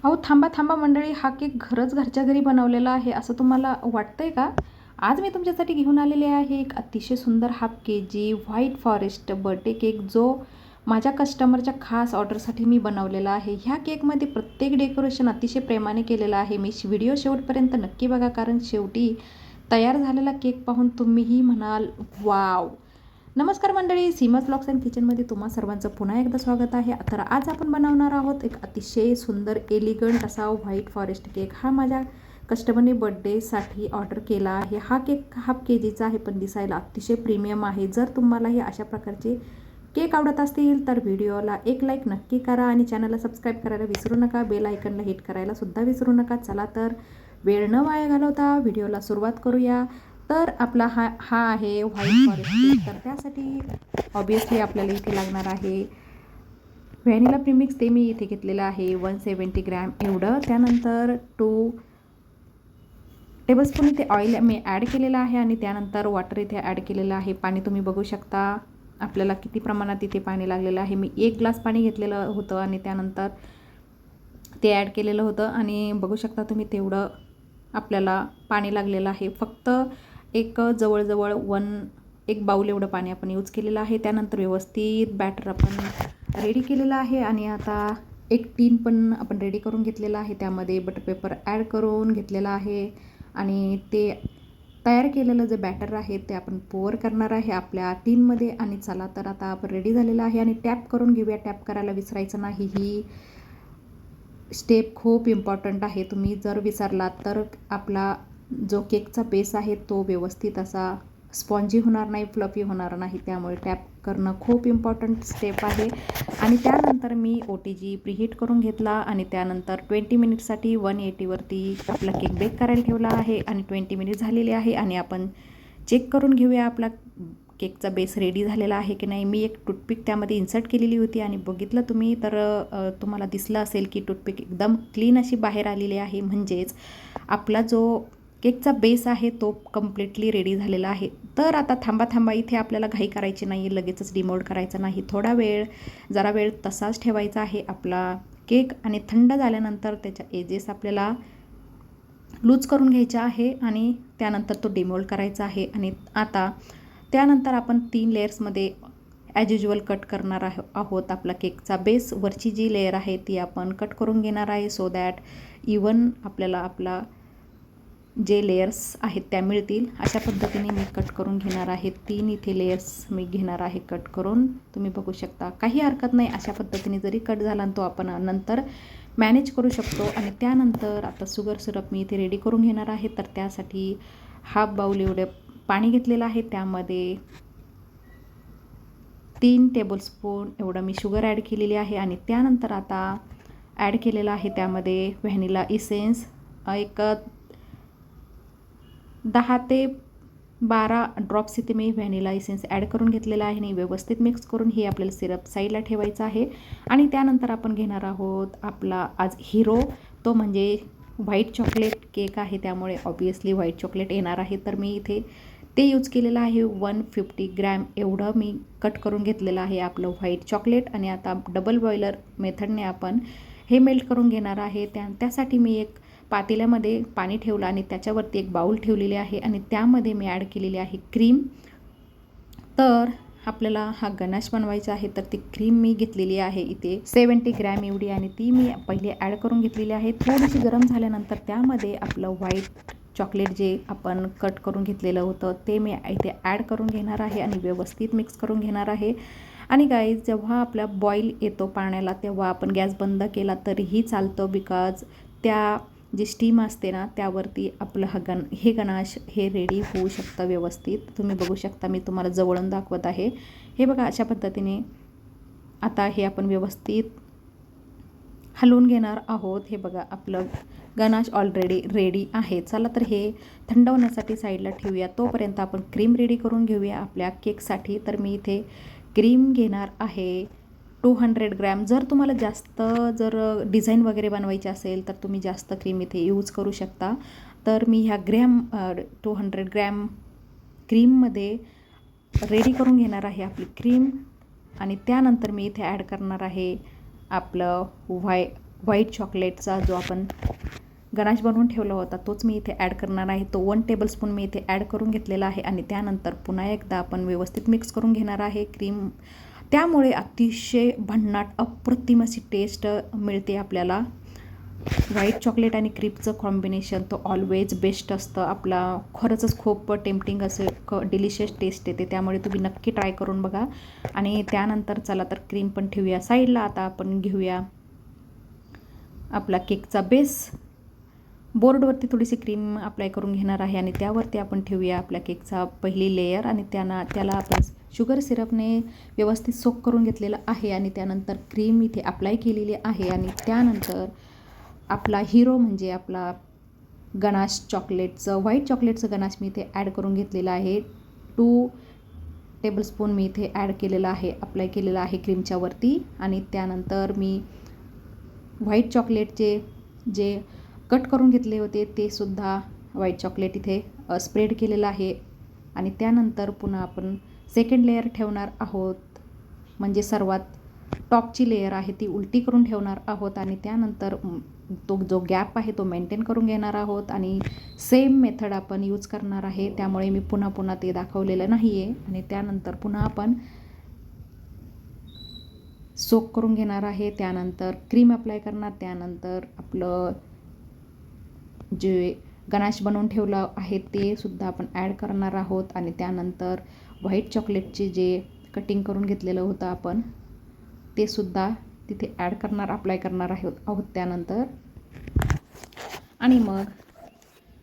अहो थांबा थांबा मंडळी, हा केक खरंच घरच्या घरी बनवलेला आहे असं तुम्हाला वाटतंय का? आज मी तुमच्यासाठी घेऊन आलेले आहे एक अतिशय सुंदर half KG white forest birthday cake, जो माझ्या कस्टमरच्या खास ऑर्डरसाठी मी बनवलेला आहे. ह्या केकमध्ये प्रत्येक डेकोरेशन अतिशय प्रेमाने केलेलं आहे. व्हिडिओ शेवटपर्यंत नक्की बघा, कारण शेवटी तयार झालेला केक पाहून तुम्हीही म्हणाल वाव. नमस्कार मंडळी, सीमाज ब्लॉग्स अँड किचनमध्ये तुम्हा सर्वांचं पुन्हा एकदा स्वागत आहे. तर आज आपण बनवणार आहोत एक अतिशय सुंदर एलिगंट असा व्हाईट फॉरेस्ट केक. हा माझ्या कस्टमरने बर्थडेसाठी ऑर्डर केला आहे. हा केक हाफ केजीचा आहे, पण दिसायला अतिशय प्रीमियम आहे. जर तुम्हालाही अशा प्रकारचे केक आवडत असतील तर व्हिडिओला एक लाईक नक्की करा आणि चॅनलला सबस्क्राईब करायला विसरू नका. बेल आयकनला हिट करायला सुद्धा विसरू नका. चला तर वेळ न वाया घालवता व्हिडिओला सुरुवात करूया. तर आपला हा आहे व्हाईट फॉरेस्ट केक. तर त्यासाठी ऑब्वियसली आपल्याला इथे लागणार आहे व्हॅनिला प्रीमिक्स, ते मी इथे घेतलेलं आहे 170 ग्रॅम एवढं. त्यानंतर 2 टेबलस्पून इथे ऑइल मी ॲड केलेलं आहे आणि त्यानंतर वॉटर इथे ॲड केलेलं आहे. पाणी तुम्ही बघू शकता आपल्याला किती प्रमाणात इथे पाणी लागलेलं आहे. मी 1 ग्लास पाणी घेतलेलं होतं आणि त्यानंतर ते ॲड केलेलं होतं आणि बघू शकता तुम्ही तेवढं आपल्याला पाणी लागलेलं आहे. फक्त एक जवळजवळ 1 बाउल एवढं पाणी आपण यूज केलेलं आहे. त्यानंतर व्यवस्थित बॅटर आपण रेडी केलेलं आहे आणि आता एक टीन पण आपण रेडी करून घेतलेला आहे. त्यामध्ये बटर पेपर ॲड करून घेतलेला आहे आणि ते तयार केलेलं जे बॅटर आहे ते आपण पोअर करणार आहे आपल्या टीनमध्ये. आणि चला तर आता आपण रेडी झालेलं आहे आणि टॅप करून घेऊया. टॅप करायला विसरायचं नाही, ही स्टेप खूप इम्पॉर्टंट आहे. तुम्ही जर विसरलात तर आपला जो केकचा बेस आहे तो व्यवस्थित असा स्पॉन्जी होणार नाही, फ्लफी होणार नाही. त्यामुळे टॅप करणं खूप इम्पॉर्टंट स्टेप आहे. आणि त्यानंतर मी OTG प्रीहीट करून घेतला आणि त्यानंतर 20 मिनिटसाठी 180वरती आपला केक बेक करायला ठेवला आहे आणि 20 मिनिट झालेले आहे. आणि आपण चेक करून घेऊया आपला केकचा बेस रेडी झालेला आहे की नाही. मी एक टूथपिक त्यामध्ये इन्सर्ट केलेली होती आणि बघितलं तुम्ही तर तुम्हाला दिसलं असेल की टूथपिक एकदम क्लीन अशी बाहेर आलेली आहे. म्हणजेच आपला जो केकचा बेस आहे तो कम्प्लिटली रेडी झालेला आहे. तर आता थांबा इथे आपल्याला घाई करायची नाही, लगेचच डिमोल्ड करायचं नाही. जरा वेळ तसाच ठेवायचा आहे आपला केक आणि थंड झाल्यानंतर त्याच्या एजेस आपल्याला लूज करून घ्यायचा आहे आणि त्यानंतर तो डिमोल्ड करायचा आहे. आणि आता त्यानंतर आपण 3 लेयर्समध्ये ॲज युज्युअल कट करणार आहोत. आपला केकचा बेस वरची जी लेयर आहे ती आपण कट करून घेणार आहे, सो दॅट इवन आपल्याला आपला जे लेयर्स आहेत त्या मिळतील. अशा पद्धतीने मी कट करून घेणार आहे. 3 इथे लेयर्स मी घेणार आहे कट करून. तुम्ही बघू शकता, काही हरकत नाही, अशा पद्धतीने जरी कट झाला तो आपण नंतर मॅनेज करू शकतो. आणि त्यानंतर आता शुगर सिरप मी इथे रेडी करून घेणार आहे. तर त्यासाठी हाफ बाउल एवढे पाणी घेतलेलं आहे, त्यामध्ये 3 टेबलस्पून एवढं मी शुगर ॲड केलेली आहे. आणि त्यानंतर आता ॲड केलेलं आहे त्यामध्ये व्हॅनिला इसेन्स, एक 10 ते 12 ड्रॉप्स इथे मी व्हॅनिला इसेन्स ॲड करून घेतलेला आहे आणि व्यवस्थित मिक्स करून हे आपल्याला सिरप साईडला ठेवायचं आहे. आणि त्यानंतर आपण घेणार आहोत आपला आज हिरो, तो म्हणजे व्हाईट चॉकलेट केक आहे. त्यामुळे ऑब्वियसली व्हाईट चॉकलेट येणार आहे. तर मी इथे ते यूज केलेलं आहे. 150 ग्रॅम एवढं मी कट करून घेतलेलं आहे आपलं व्हाईट चॉकलेट. आणि आता डबल बॉयलर मेथडने आपण हे मेल्ट करून घेणार आहे. त्यासाठी मी एक पातेल्यामध्ये पाणी ठेवलं आणि त्याच्यावरती एक बाउल ठेवलेली आहे आणि त्यामध्ये मी ॲड केलेली आहे क्रीम. तर आपल्याला हा गनाश बनवायचा आहे, तर ती क्रीम मी घेतलेली आहे इथे 70 ग्रॅम एवढी आणि ती मी पहिले ॲड करून घेतलेली आहे. थोडीशी गरम झाल्यानंतर त्यामध्ये आपलं व्हाईट चॉकलेट जे आपण कट करून घेतलेलं होतं ते मी इथे ॲड करून घेणार आहे आणि व्यवस्थित मिक्स करून घेणार आहे. आणि गाईज, जेव्हा आपला बॉईल येतो पाण्याला तेव्हा आपण गॅस बंद केला तरीही चालतं, बिकॉज त्या जी स्टीम असते ना त्यावरती आपलं हे गनाश हे रेडी होऊ शकतं व्यवस्थित. तुम्ही बघू शकता, मी तुम्हाला जवळून दाखवत आहे. हे बघा, अशा पद्धतीने आता हे आपण व्यवस्थित हलवून घेणार आहोत. हे बघा, आपलं गनाश ऑलरेडी रेडी आहे. चला तर हे थंड होण्यासाठी साईडला ठेवूया. तोपर्यंत आपण क्रीम रेडी करून घेऊया आपल्या केकसाठी. तर मी इथे क्रीम घेणार आहे 200 ग्रॅम. जर तुम्हाला जास्त डिझाईन वगैरे बनवायची असेल तर तुम्ही जास्त क्रीम इथे यूज करू शकता. तर मी ह्या 200 ग्रॅम क्रीममध्ये रेडी करून घेणार आहे आपली क्रीम. आणि त्यानंतर मी इथे ॲड करणार आहे आपलं व्हाईट चॉकलेटचा जो आपण गनाश बनवून ठेवला होता तोच मी इथे ॲड करणार आहे. तो 1 टेबलस्पून मी इथे ॲड करून घेतलेला आहे आणि त्यानंतर पुन्हा एकदा आपण व्यवस्थित मिक्स करून घेणार आहे क्रीम. त्यामुळे अतिशय भन्नाट अप्रतिम अशी टेस्ट मिळते आपल्याला. व्हाईट चॉकलेट आणि क्रीमचं कॉम्बिनेशन तो ऑलवेज बेस्ट असतं. आपला खरंच खूप टेम्पटिंग असे डिलिशियस टेस्ट येते. त्यामुळे तुम्ही नक्की ट्राय करून बघा. आणि त्यानंतर चला तर क्रीम पण ठेवूया साईडला. आता आपण घेऊया आपला केकचा बेस. बोर्डवरती थोडीशी क्रीम अप्लाय करून घेणार आहे आणि त्यावरती आपण ठेवूया आपल्या केकचा पहिली लेयर आणि त्याला आपण शुगर सिरपने व्यवस्थित सोक करून घेतलेलं आहे आणि त्यानंतर क्रीम इथे अप्लाय केलेली आहे. आणि त्यानंतर आपला हिरो म्हणजे आपला गनाश चॉकलेटचं व्हाईट चॉकलेटचं गनाश मी इथे ॲड करून घेतलेलं आहे. 2 टेबलस्पून मी इथे ॲड केलेलं आहे, अप्लाय केलेलं आहे क्रीमच्या वरती. आणि त्यानंतर मी व्हाईट चॉकलेटचे जे कट करून घेतले होते ते सुद्धा व्हाईट चॉकलेट इथे स्प्रेड केलेलं आहे. आणि त्यानंतर पुन्हा आपण सेकंड लेयर ठेवणार आहोत, म्हणजे सर्वात टॉपची लेयर आहे ती उलटी करून ठेवणार आहोत. आणि त्यानंतर तो जो गॅप आहे तो मेंटेन करून घेणार आहोत आणि सेम मेथड आपण यूज करणार आहे. त्यामुळे मी पुन्हा ते दाखवलेलं नाही आहे. आणि त्यानंतर पुन्हा आपण सोक करून घेणार आहे. त्यानंतर क्रीम अप्लाय करणार. त्यानंतर आपलं जे गनाश बनवून ठेवलं आहे ते सुद्धा आपण ॲड करणार आहोत. आणि त्यानंतर व्हाईट चॉकलेटचे जे कटिंग करून घेतलेलं होतं आपण ते सुद्धा तिथे ॲड करणार, अप्लाय करणार आहोत त्यानंतर. आणि मग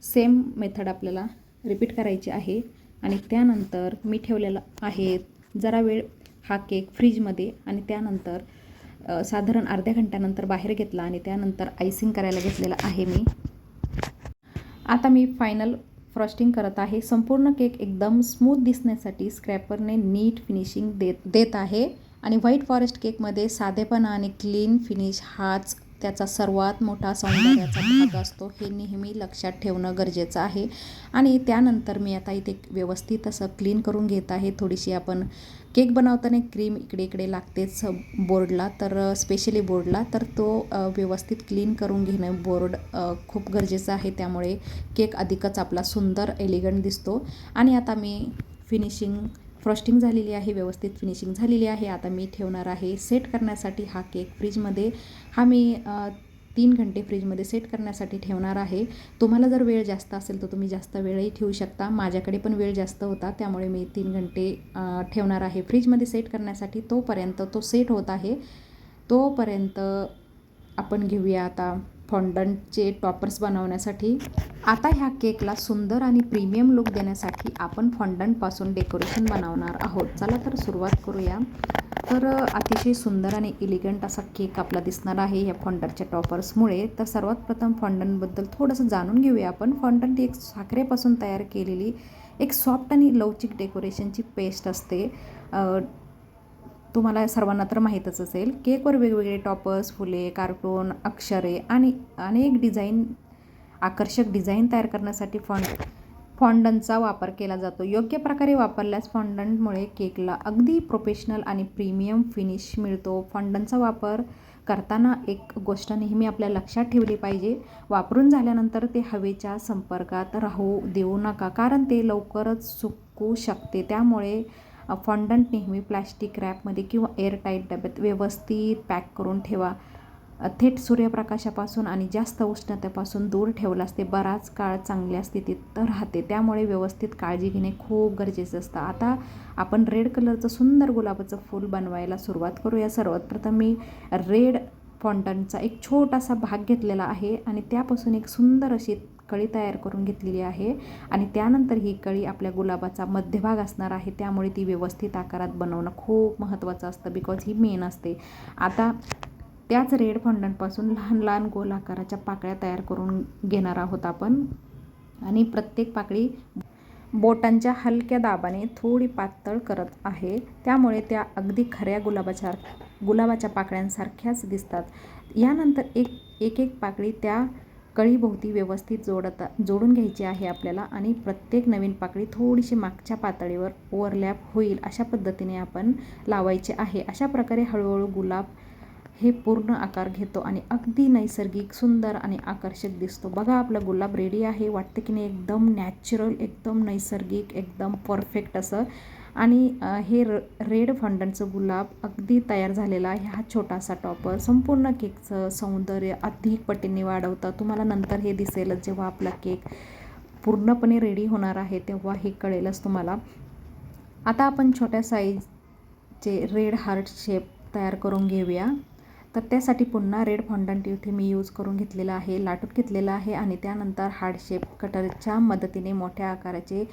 सेम मेथड आपल्याला रिपीट करायची आहे. आणि त्यानंतर मी ठेवलेला आहे जरा वेळ हा केक फ्रीजमध्ये आणि त्यानंतर साधारण अर्ध्या घंट्यानंतर बाहेर घेतला आणि त्यानंतर आयसिंग करायला घेतलेला आहे मी. आता मी फायनल फ्रॉस्टिंग करत आहे. संपूर्ण केक एकदम स्मूथ दिसण्यासाठी स्क्रॅपरने नीट फिनिशिंग देत आहे. आणि व्हाईट फॉरेस्ट केकमध्ये साधेपणा आणि क्लीन फिनिश हाच त्याचा सर्वात मोठा सौंदर्याचा भाग असतो, हे नेहमी लक्षात ठेवणं गरजेचं आहे. आणि त्यानंतर मी आता इथे व्यवस्थित असं क्लीन करून घेत आहे. थोडीशी आपण केक बनवताना क्रीम इकडे लागतेच बोर्डला, तर स्पेशली बोर्डला, तर तो व्यवस्थित क्लीन करून घेणं बोर्ड खूप गरजेचं आहे. त्यामुळे केक अधिकच आपला सुंदर एलिगंट दिसतो. आणि आता मी फ्रॉस्टिंग झालेली आहे, व्यवस्थित फिनिशिंग झालेली आहे. आता मी ठेवणार आहे सेट करण्यासाठी हा केक फ्रीजमध्ये. हा मी 3 घंटे फ्रीजमध्ये सेट करण्यासाठी ठेवणार आहे. तुम्हाला जर वेळ जास्त असेल तर तुम्ही जास्त वेळही ठेवू शकता. माझ्याकडे पण वेळ जास्त होता त्यामुळे मी 3 घंटे ठेवणार आहे फ्रीजमध्ये सेट करण्यासाठी. तोपर्यंत तो सेट होत आहे, तोपर्यंत आपण घेऊया आता फॉन्डंटचे टॉपर्स बनवण्यासाठी. आता ह्या केकला सुंदर आणि प्रीमियम लुक देण्यासाठी आपण फॉन्डंटपासून डेकोरेशन बनवणार आहोत. चला तर सुरुवात करूया. तर अतिशय सुंदर आणि एलिगंट असा केक आपला दिसणार आहे या फॉन्डंटच्या टॉपर्समुळे. तर सर्वात प्रथम फॉन्डंटबद्दल थोडंसं जाणून घेऊया आपण. फॉन्डंट ही एक साखरेपासून तयार केलेली एक सॉफ्ट आणि लवचिक डेकोरेशनची पेस्ट असते. तुम्हाला सर्वांना तर माहीतच असेल. केकवर वेगवेगळे टॉपर्स, फुले, कार्टून, अक्षरे आणि अनेक आकर्षक डिझाईन तयार करण्यासाठी फॉन्डंटचा वापर केला जातो. योग्य प्रकारे वापरल्यास फॉन्डंटमुळे केकला अगदी प्रोफेशनल आणि प्रीमियम फिनिश मिळतो. फॉन्डंटचा वापर करताना एक गोष्ट नेहमी आपल्या लक्षात ठेवली पाहिजे. वापरून झाल्यानंतर ते हवेच्या संपर्कात राहू देऊ नका, कारण ते लवकरच सुकू शकते. त्यामुळे फॉन्डंट नेहमी प्लॅस्टिक रॅपमध्ये किंवा एअरटाईट डब्यात व्यवस्थित पॅक करून ठेवा. थेट सूर्यप्रकाशापासून आणि जास्त उष्णतेपासून दूर ठेवल्यास ते बराच काळ चांगल्या स्थितीत राहते. त्यामुळे व्यवस्थित काळजी घेणे खूप गरजेचं असतं. आता आपण रेड कलरचं सुंदर गुलाबाचं फूल बनवायला सुरुवात करूया. सर्वात प्रथम मी रेड फॉन्डंटचा एक छोटासा भाग घेतलेला आहे आणि त्यापासून एक सुंदर अशी कळी तयार करून घेतलेली आहे. आणि त्यानंतर ही कळी आपल्या गुलाबाचा मध्यभाग असणार आहे. त्यामुळे ती व्यवस्थित आकारात बनवणं खूप महत्त्वाचं असतं, बिकॉज ही मेन असते. आता त्याच रेड फॉन्डंटपासून लहान लहान गोल आकाराच्या पाकळ्या तयार करून घेणार आहोत आपण. आणि प्रत्येक पाकळी बोटांच्या हलक्या दाबाने थोडी पातळ करत आहे. त्यामुळे त्या अगदी खऱ्या गुलाबाच्या पाकळ्यांसारख्याच दिसतात. यानंतर एक पाकळी त्या कळीभोवती व्यवस्थित जोडून घ्यायची आहे आपल्याला. आणि प्रत्येक नवीन पाकळी थोडीशी मागच्या पातळीवर ओव्हरलॅप होईल अशा पद्धतीने आपण लावायचे आहे. अशा प्रकारे हळूहळू गुलाब हे पूर्ण आकार घेतो आणि अगदी नैसर्गिक, सुंदर आणि आकर्षक दिसतो. बघा आपला गुलाब रेडी आहे. वाटतं की नाही एकदम नॅचरल, एकदम नैसर्गिक, एकदम परफेक्ट असं. आणि हे रेड फॉन्डंटचं गुलाब अगदी तयार झालेला आहे. हा छोटासा टॉपर संपूर्ण केकचं सौंदर्य अधिक पटीने वाढवतं. तुम्हाला नंतर हे दिसेलच, जेव्हा आपला केक पूर्णपणे रेडी होणार आहे तेव्हा हे कळेलच तुम्हाला. आता आपण छोट्या साईजचे रेड हार्ट शेप तयार करून घेऊया. तर त्यासाठी पुन्हा रेड फॉन्डंट इथे मी यूज करून घेतलेला आहे, लाटून घेतलेला आहे. आणि त्यानंतर हार्ट शेप कटरच्या मदतीने मोठ्या आकाराचे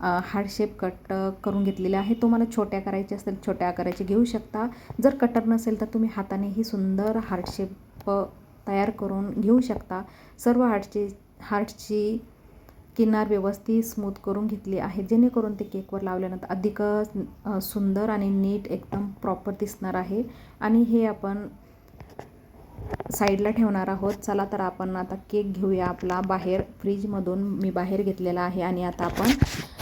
हार्ट शेप कट करून घेतलेले आहे. तुम्हाला छोट्या करायचे असतील छोट्या आकाराचे घेऊ शकता. जर कटर नसेल तर तुम्ही हातानेही सुंदर हार्ट शेप तयार करून घेऊ शकता. सर्व हार्टची किनार व्यवस्थित स्मूथ करून घेतली आहे, जेणेकरून ते केकवर लावल्यानंतर अधिकच सुंदर आणि नीट एकदम प्रॉपर दिसणार आहे. आणि हे आपण साईडला ठेवणार आहोत. चला तर आपण आता केक घेऊया आपला बाहेर. फ्रीजमधून मी बाहेर घेतलेला आहे. आणि आता आपण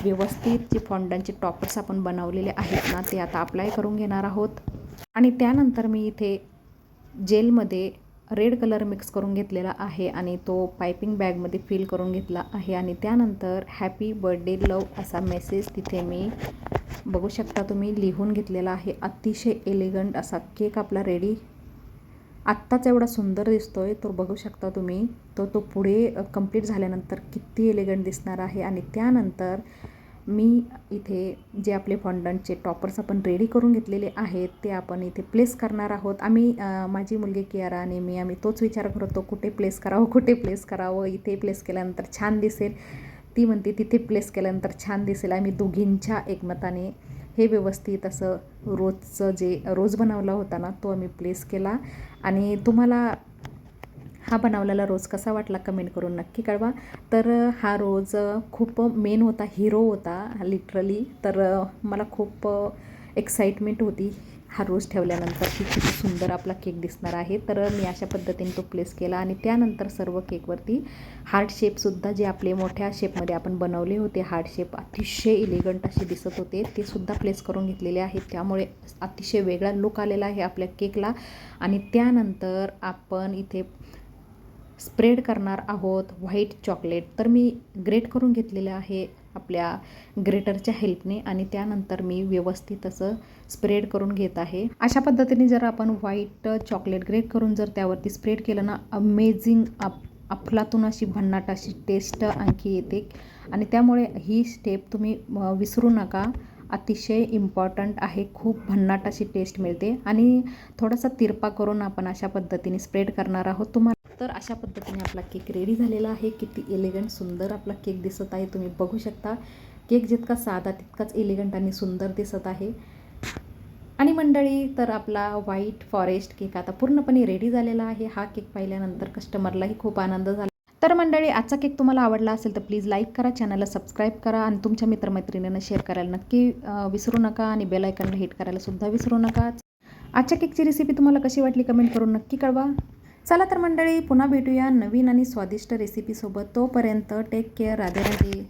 व्यवस्थित जे फॉन्डंटचे टॉपर्स आपण बनवलेले आहेत ना, ते आता अप्लाय करून घेणार आहोत. आणि त्यानंतर मी इथे जेलमध्ये रेड कलर मिक्स करून घेतलेला आहे आणि तो पायपिंग बॅगमध्ये फिल करून घेतला आहे. आणि त्यानंतर हॅपी बर्थडे लव असा मेसेज तिथे मी बघू शकता तुम्ही लिहून घेतलेला आहे. अतिशय एलिगंट असा केक आपला रेडी आत्ताच एवढा सुंदर दिसतोय, तो बघू शकता तुम्ही. तो पुढे कंप्लीट झाल्यानंतर किती एलिगंट दिसणार आहे. आणि त्यानंतर मी इथे जे आपले फॉन्डंटचे टॉपर्स आपण रेडी करून घेतलेले आहेत ते आपण इथे प्लेस करणार आहोत. माझी मुलगी कियारा आणि आम्ही तोच विचार करतो, कुठे प्लेस करावं. इथे प्लेस केल्यानंतर छान दिसेल. ती म्हणते तिथे प्लेस केल्यानंतर छान दिसेल. आम्ही दोघींच्या एकमताने हे व्यवस्थित असं रोज बनवला होता ना, तो आम्ही प्लेस केला. आणि तुम्हाला हा बनवलेला रोज कसा वाटला कमेंट करून नक्की कळवा. तर हा रोज खूप मेन होता, हिरो होता लिटरली. तर मला खूप एक्साइटमेंट होती हा रोज ठेवल्यानंतर की किती सुंदर आपला केक दिसणार आहे. तर मी अशा पद्धतीने तो प्लेस केला. आणि त्यानंतर सर्व केकवरती हार्ट शेपसुद्धा जे आपले मोठ्या शेपमध्ये आपण बनवले होते हार्ट शेप अतिशय एलिगंट असे दिसत होते, ते सुद्धा प्लेस करून घेतलेले आहेत. त्यामुळे अतिशय वेगळा लुक आलेला आहे आपल्या केकला. आणि त्यानंतर आपण इथे स्प्रेड करणार आहोत व्हाईट चॉकलेट. तर मी ग्रेट करून घेतलेलं आहे आपल्या ग्रेटरच्या हेल्पने. आणि त्यानंतर मी व्यवस्थित असं स्प्रेड करून घेत आहे. अशा पद्धतीने जर आपण व्हाईट चॉकलेट ग्रेट करून जर त्यावरती स्प्रेड केलं ना, अमेझिंग अफलातून अशी भन्नाट अशी टेस्ट आणखी येते. आणि त्यामुळे ही स्टेप तुम्ही विसरू नका, अतिशय इम्पॉर्टंट आहे. खूप भन्नाट अशी टेस्ट मिळते. आणि थोडासा तिरपा करून आपण अशा पद्धतीने स्प्रेड करणार आहोत. तर अशा पद्धतीने आपला केक रेडी झालेला आहे. किती एलिगंट सुंदर आपला केक दिसत आहे, तुम्ही बघू शकता. केक जितका साधा तितकाच एलिगंट आणि सुंदर दिसत आहे. आणि मंडळी, तर आपला व्हाईट फॉरेस्ट केक आता पूर्णपणे रेडी झालेला आहे. हा केक पाहिल्यानंतर कस्टमरलाही खूप आनंद झाला. तर मंडळी, आजचा केक तुम्हाला आवडला असेल तर प्लीज लाईक करा, चॅनलला सबस्क्राईब करा आणि तुमच्या मित्रमैत्रिणींना शेअर करायला नक्की विसरू नका. आणि बेल आयकॉनला हिट करायला सुद्धा विसरू नका. आजच्या केकची रेसिपी तुम्हाला कशी वाटली कमेंट करून नक्की कळवा. चला तर मंडळी, पुन्हा भेटूया नवीन आणि स्वादिष्ट रेसिपीसोबत. तोपर्यंत टेक केअर. राधे राधे.